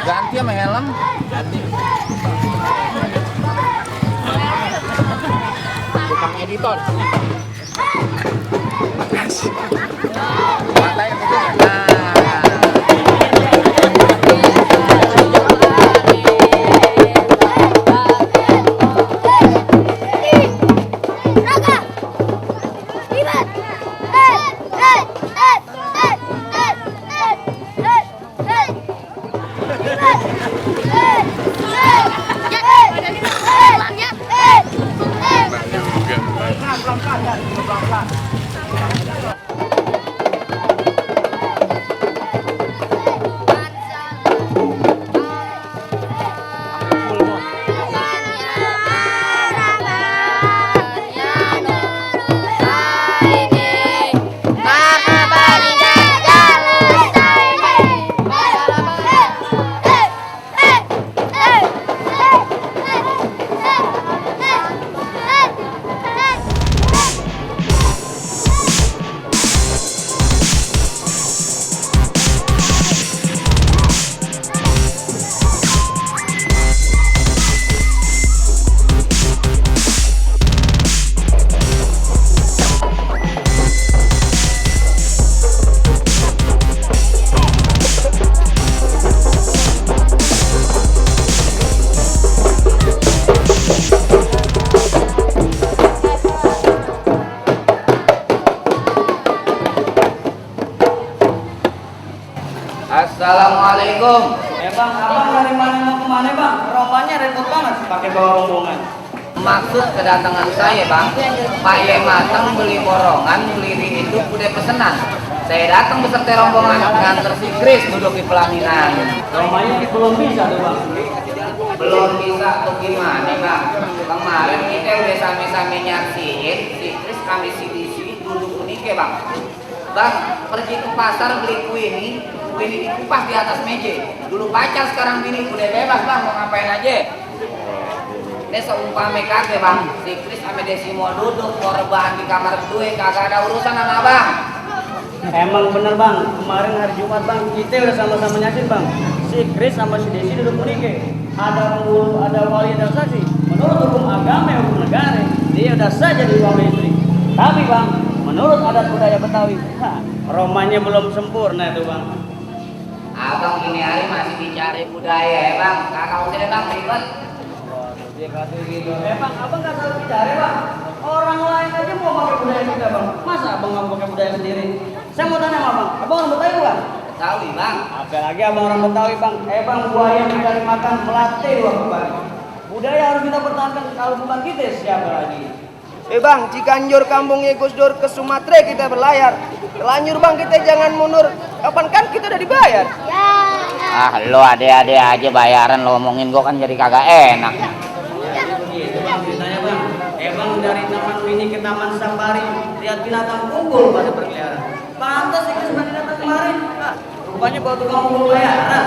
Ganti sama helm. Ganti. Tukang editor. Matanya begitu. Nah. Assalamualaikum. Bang, abang dari mana mau kemana bang? Rombanya repot banget pakai bawa rombongan. Maksud kedatangan saya bang, Pak Ye mateng beli borongan, beli hidup udah pesenan. Saya datang beserta rombongan nganter si Kris duduk di pelaminan. Rombanya belum bisa tuh bang. Belum bisa tuh gimana bang? Kemarin kita udah same-same nyaksiin si Kris kami si Disi duduk unik bang. Bang, pergi ke pasar beli kue ini dikupas di atas meja. Dulu pacar sekarang bini udah bebas bang, mau ngapain aja. Ini seumpame kagak bang, si Kris sama Desi mau duduk, mau rebahan di kamar kedua, kagak ada urusan sama abang. Emang bener bang, kemarin hari Jumat bang, kita udah sama-sama nyakin bang. Si Kris sama si Desi duduk menikah. Ada penghulu, ada wali, ada saksi. Menurut hukum agama yang hukum negara, dia udah sah jadi suami istri. Tapi bang, menurut adat budaya Betawi, romanya belum sempurna itu bang. Abang gini hari masih dicari budaya ya bang, kakak usah deh bang, ribet. Dia kata gitu. Bang, abang gak salah bicara bang. Orang lain aja mau pakai budaya kita bang. Masa abang nggak pakai budaya sendiri? Saya mau tanya sama abang orang Betawi bukan? Betawi bang. Apalagi abang orang Betawi bang. Bang, buaya mencari makan melatih waktu bang. Budaya harus kita pertahankan, kalau bukan kita siapa lagi? Bang, Ciganjur kampungnya Gus Dur ke Sumatera kita berlayar. Telanjur bang, kita jangan mundur. Kapan kan kita udah dibayar? Ah lo ade-ade aja bayaran lo ngomongin gua kan jadi kagak enak. Begitu bang ceritanya bang. Bang dari Taman Mini ke Taman Safari lihat binatang kumpul pada berkeliaran. Pantas sih seperti datang kemarin. Rupanya bawa tukang kumpul bayaran.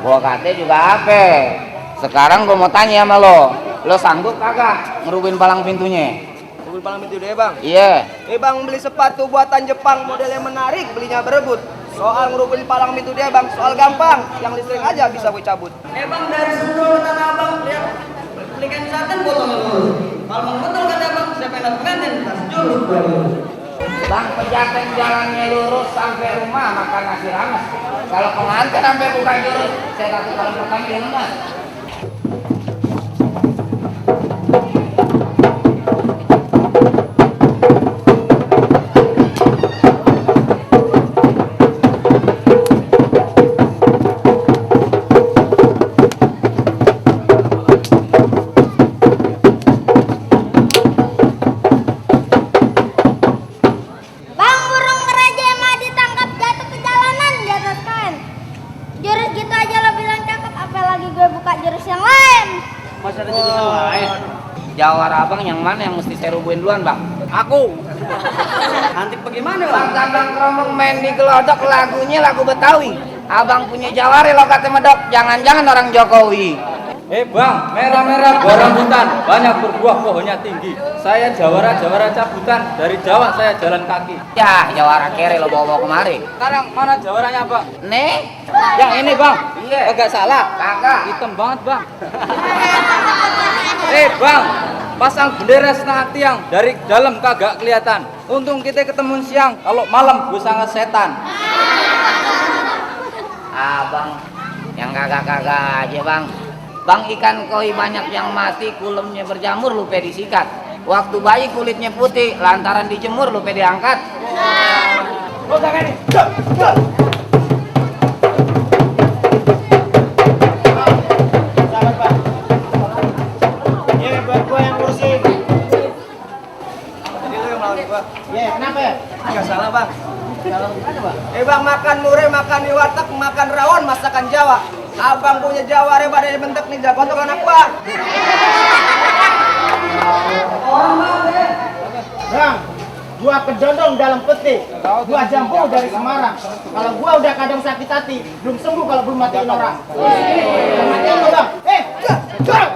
Gua kata juga apa? Sekarang gua mau tanya sama lo sanggup kagak ngerubuhin palang pintunya? Tunggu palang pintu deh bang. Iya. Bang, beli sepatu buatan Jepang model yang menarik, belinya berebut. Soal ngerubin palang pintu dia bang, soal gampang, yang listrik aja bisa gue cabut. Bang dari Sendul ke Tanah Abang lihat belikan saten potongnya lurus. Kalau mau betul kata bang, siapa yang dapat menten tas jurus gue lurus. Bang, pejaten jalannya lurus sampai rumah makan nasi rames. Kalau pengantin sampai buka jurus, saya kasih paling pertama dia lemas. Masa ada jurusan lain? Jawara abang yang mana yang mesti saya rubuhin duluan bang? Aku. Antik bagaimana bang? Bang Gambang Kromong main di gelodok lagunya lagu Betawi. Abang punya jawari lo kata medok, jangan-jangan orang Jokowi. Bang, merah-merah buah rambutan, banyak berbuah pohonnya tinggi. Saya jawara cabutan, dari Jawa saya jalan kaki. Ya, jawara kere lo bawa-bawa kemari. Sekarang mana jawaranya, Pak? Nih, Yang ini, Bang. Iya. Kagak salah. Kagak. Hitam banget, Bang. Bang, pasang bendera setengah tiang dari dalam kagak kelihatan. Untung kita ketemu siang, kalau malam gue sangat setan. Bang, yang kagak-kagak aja bang. Bang, ikan koi banyak yang mati, kulemnya berjamur, lupa disikat. Waktu bayi kulitnya putih, lantaran dijemur, lupa diangkat. Oh, jangan nih. Sabar, Pak. Iya, buat gua yang ngurusin. Jadi lu yang melawan gua. Iya, kenapa ya? Enggak salah, Bang. Salah gimana, Bang? Bang, makan mure, makan di warteg, makan rawon, masakan Jawa. Abang punya Jawa reba dari bentuk nih, jago tuh anak gua. Bang, gua kedondong dalam peti. Gua jambu dari Semarang. Kalau gua udah kadang sakit hati, belum sembuh kalau belum matiin orang. Matiin lo, Bang. Bang.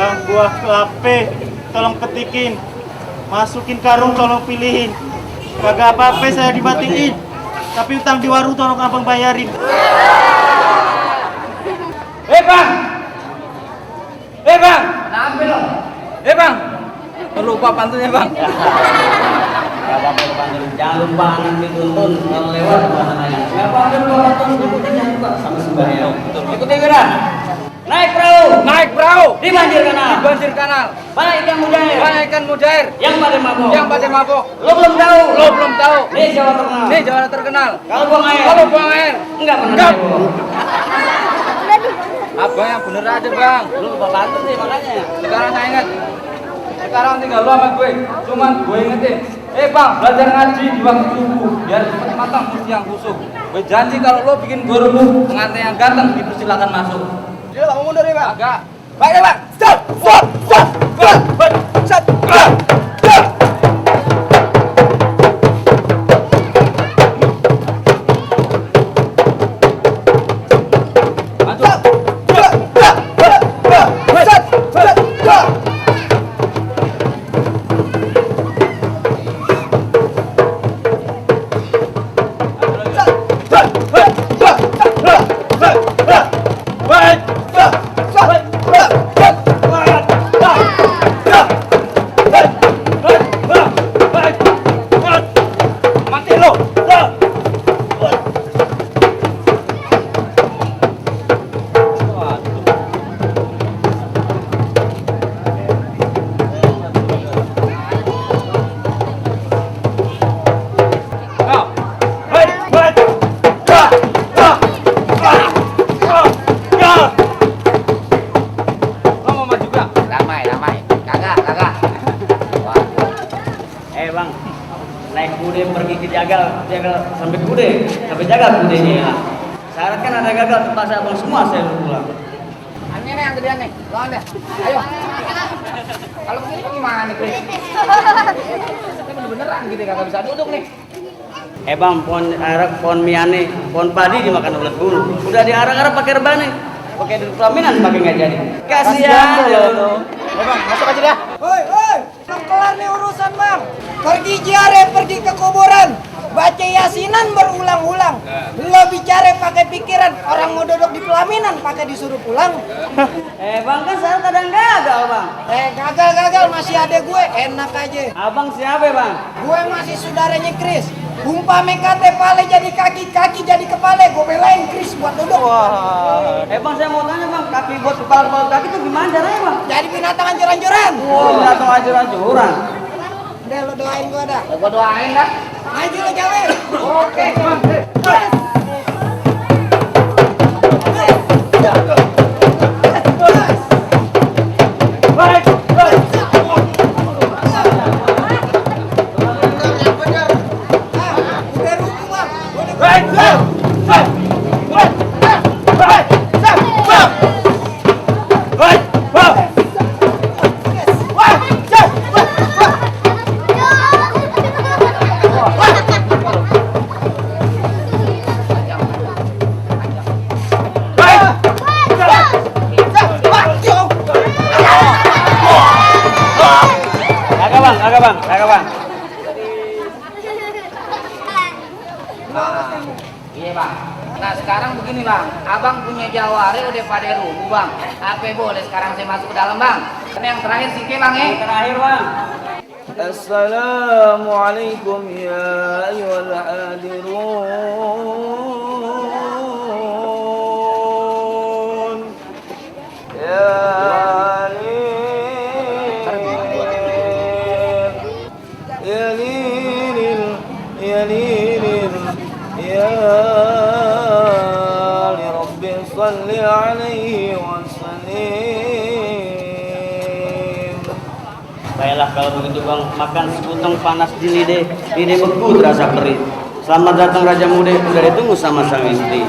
Bang, buah kelapa, tolong petikin. Masukin karung, tolong pilihin. Kagak apa-apa saya dibatiin. Tapi utang di warung tolong abang bayarin. Bang! Bang! Kenapa lo? Bang! Lupa pantunnya, Bang. Gak apa-apa lu panggil. Jangan lupa anak dituntun kalau lewat mana nanya. Gak apa-apa lu nonton ikutin jangan lupa sama sembahyang. Ikuti gerak. Naik perahu. Naik perahu. Di banjir kanal. Di banjir kanal. Banyak ikan mujair. Banyak ikan mujair. Yang pada mabok. Yang pada mabok. Lo belum tahu. Lo belum tahu. Ini Jawa terkenal. Ini Jawa terkenal. Kalau buang air. Kalau buang air. Enggak pernah. Enggak. heboh. Abang yang bener aja, Bang. Lu lupa pantun sih makanya. Sekarang saya ingat. Sekarang tinggal lo sama gue. Cuman gue ingetin. Bang, belajar ngaji di waktu subuh biar cepat matang mesti yang kusuk. Gue janji kalau lo bikin gue rebuh, pengantin yang ganteng dipersilakan masuk. Jadi Bang, mundur nih, Bang. Agak. Baik deh, Bang. Stop. Stop. Stop. Stop. Stop. Stop. Bang, naik kuda pergi ke jagal sampai kuda, sampai jagal kudanya ya. Syarat kan ada gagal terpaksa abang semua saya pulang. Aneh nih yang gedean nih, lawan deh. Ayo. Kalau begini tuh gimana nih, Chris? Ini bener-beneran gitu, kagak bisa duduk nih. Bang, pohon arak, pohon miane, pohon padi dimakan ulat bulu. Udah diarak-arak pakai rebane, pakai duduk pelaminan pakai nggak jadi. Kasihan lo. Bang, masuk aja dah. Woi, woi. Belum kelar nih urusan, Bang. Pergi ziarah, pergi ke kuburan. Baca yasinan berulang-ulang. Lo bicara pakai pikiran, orang mau duduk di pelaminan pakai disuruh pulang. Bang kan syarat kadang gagal, Bang. Gagal-gagal masih ada gue, enak aja. Abang siapa, Bang? Gue masih saudaranya Chris. Umpame kate pale jadi kaki, kaki jadi kepala, gue belain Chris buat duduk. Wah. Bang saya mau tanya, Bang, kaki buat kepala kaki itu gimana caranya, Bang? Jadi binatang anjur-anjuran. Binatang anjur-anjuran. Udah lo doain gue dah. Gua doain dah. Maju lo jalan. Oke, Bang. Udah rubuh bang. Kagak bang. Iya bang. Nah sekarang begini bang, abang punya jawari udah pada rubuh bang. Apa boleh sekarang saya masuk ke dalam bang? Karena yang terakhir sih bang ya. Terakhir bang. Assalamualaikum ya ayyuhal hadirun. Ya li Rabbi salli alaihi wa sallim. Baiklah kalau begitu bang, makan sepotong panas di lidah beku terasa perih. Selamat datang Raja Muda, sudah ditunggu sama sang istri.